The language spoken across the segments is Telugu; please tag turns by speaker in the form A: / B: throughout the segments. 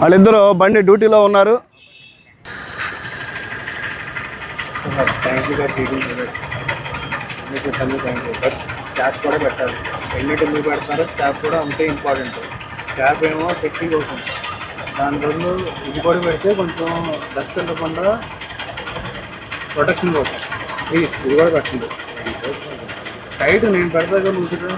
A: వాళ్ళిద్దరూ బండి డ్యూటీలో ఉన్నారు.
B: క్యాప్ కూడా పెట్టాలి. హెల్మెట్ ఎందుకు పెడతారో క్యాప్ కూడా అంతే ఇంపార్టెంట్. క్యాప్ ఏమో సేఫ్టీ కోసం, దాని బదులు ఇది కూడా పెడితే కొంచెం డస్ట్ ఉండకుండా ప్రొటెక్షన్ కోసం. ప్లీజ్ ఇది కూడా పెట్టండి. టైట్ నేను పెడతా కదా ముందుగా.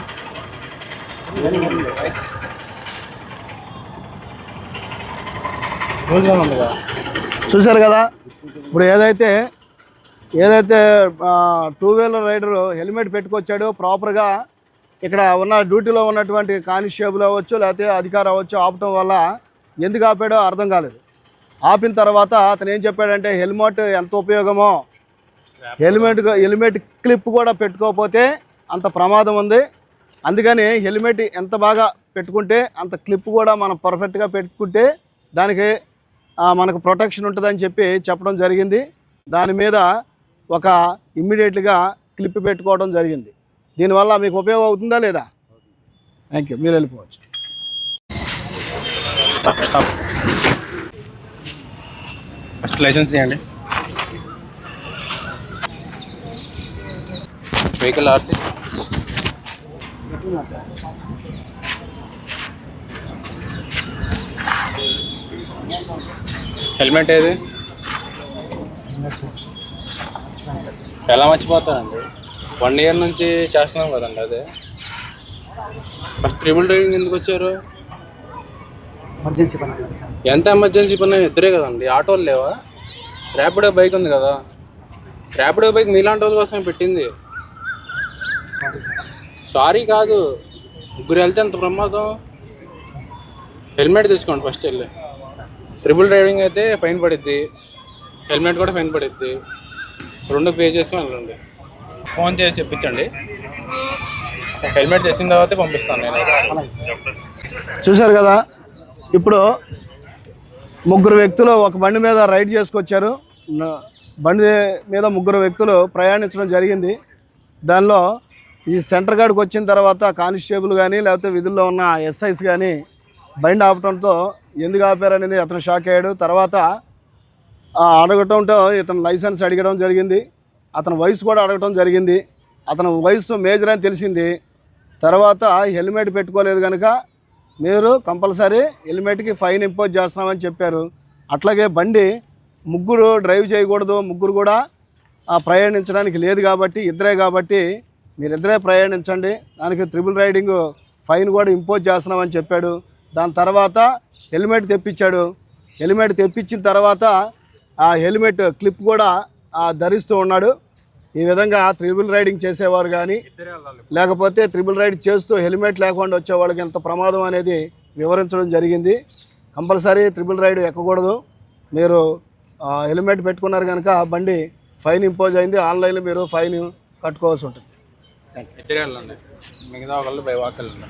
A: చూశారు కదా, ఇప్పుడు ఏదైతే టూ వీలర్ రైడరు హెల్మెట్ పెట్టుకొచ్చాడో ప్రాపర్గా ఇక్కడ ఉన్న డ్యూటీలో ఉన్నటువంటి కానిస్టేబుల్ అవ్వచ్చు లేకపోతే అధికారి అవ్వచ్చు ఆపటం వల్ల ఎందుకు ఆపాడో అర్థం కాలేదు. ఆపిన తర్వాత అతను ఏం చెప్పాడంటే హెల్మెట్ ఎంత ఉపయోగమో హెల్మెట్ క్లిప్ కూడా పెట్టుకోకపోతే అంత ప్రమాదం ఉంది, అందుకని హెల్మెట్ ఎంత బాగా పెట్టుకుంటే అంత క్లిప్ కూడా మనం పర్ఫెక్ట్గా పెట్టుకుంటే దానికి మనకు ప్రొటెక్షన్ ఉంటుందని చెప్పడం జరిగింది. దాని మీద ఒక ఇమ్మీడియట్గా క్లిప్ పెట్టుకోవడం జరిగింది. దీనివల్ల మీకు ఉపయోగం అవుతుందా లేదా? థ్యాంక్ యూ, మీరు వెళ్ళిపోవచ్చు.
B: ఫస్ట్ లైసెన్స్ తీయండి. Vehicle RC. హెల్మెట్ ఏది? ఎలా మర్చిపోతానండి, 1 year నుంచి చేస్తున్నాం కదండి. అదే ఫస్ట్ ట్రిపుల్ డ్రైవింగ్ ఎందుకు వచ్చారు?
C: ఎమర్జెన్సీ పని.
B: ఎంత ఎమర్జెన్సీ పని? ఇద్దరే కదండి, ఆటోలు లేవా? ర్యాపిడో బైక్ ఉంది కదా, ర్యాపిడో బైక్ మీలాంటి వాళ్ళ కోసం పెట్టింది. సారీ కాదు, ముగ్గురు వెళ్తే అంత ప్రమాదం. హెల్మెట్ తీసుకోండి ఫస్ట్ వెళ్ళి. ట్రిపుల్ డ్రైవింగ్ అయితే ఫైన్ పడిద్ది, హెల్మెట్ కూడా ఫైన్ పడిద్ది. 2 పే చేసుకొని వెళ్ళండి. ఫోన్ చేసి చెప్పించండి, హెల్మెట్ తెచ్చిన తర్వాత పంపిస్తాను నేను.
A: చూశారు కదా, ఇప్పుడు ముగ్గురు వ్యక్తులు ఒక బండి మీద రైడ్ చేసుకొచ్చారు. బండి మీద ముగ్గురు వ్యక్తులు ప్రయాణించడం జరిగింది. దానిలో ఈ సెంటర్ గార్డ్కి వచ్చిన తర్వాత కానిస్టేబుల్ కానీ లేకపోతే విధుల్లో ఉన్న ఎస్ఐస్ కానీ బండి ఆపడంతో ఎందుకు ఆపారనేది అతను షాక్ అయ్యాడు. తర్వాత అడగటంతో ఇతను లైసెన్స్ అడగడం జరిగింది, అతని వయసు కూడా అడగటం జరిగింది. అతని వయసు మేజర్ అని తెలిసింది. తర్వాత హెల్మెట్ పెట్టుకోలేదు కనుక మీరు కంపల్సరీ హెల్మెట్కి ఫైన్ ఇంపోజ్ చేస్తున్నామని చెప్పారు. అట్లాగే బండి ముగ్గురు డ్రైవ్ చేయకూడదు, ముగ్గురు కూడా ప్రయాణించడానికి లేదు కాబట్టి ఇద్దరే కాబట్టి మీరిద్దరే ప్రయాణించండి, దానికి ట్రిపుల్ రైడింగ్ ఫైన్ కూడా ఇంపోజ్ చేస్తున్నామని చెప్పాడు. దాని తర్వాత హెల్మెట్ తెప్పించాడు. హెల్మెట్ తెప్పించిన తర్వాత ఆ హెల్మెట్ క్లిప్ కూడా ధరిస్తూ ఉన్నాడు. ఈ విధంగా ట్రిపుల్ రైడింగ్ చేసేవారు కానీ లేకపోతే ట్రిపుల్ రైడ్ చేస్తూ హెల్మెట్ లేకుండా వచ్చే వాళ్ళకి ఎంత ప్రమాదం అనేది వివరించడం జరిగింది. కంపల్సరీ ట్రిపుల్ రైడ్ ఎక్కకూడదు. మీరు హెల్మెట్ పెట్టుకున్నారు కనుక బండి ఫైన్ ఇంపోజ్ అయింది. ఆన్లైన్లో మీరు ఫైన్ కట్టుకోవాల్సి ఉంటుంది.
B: మిగతా ఒకళ్ళు బై వాక్ వెళ్ళండి.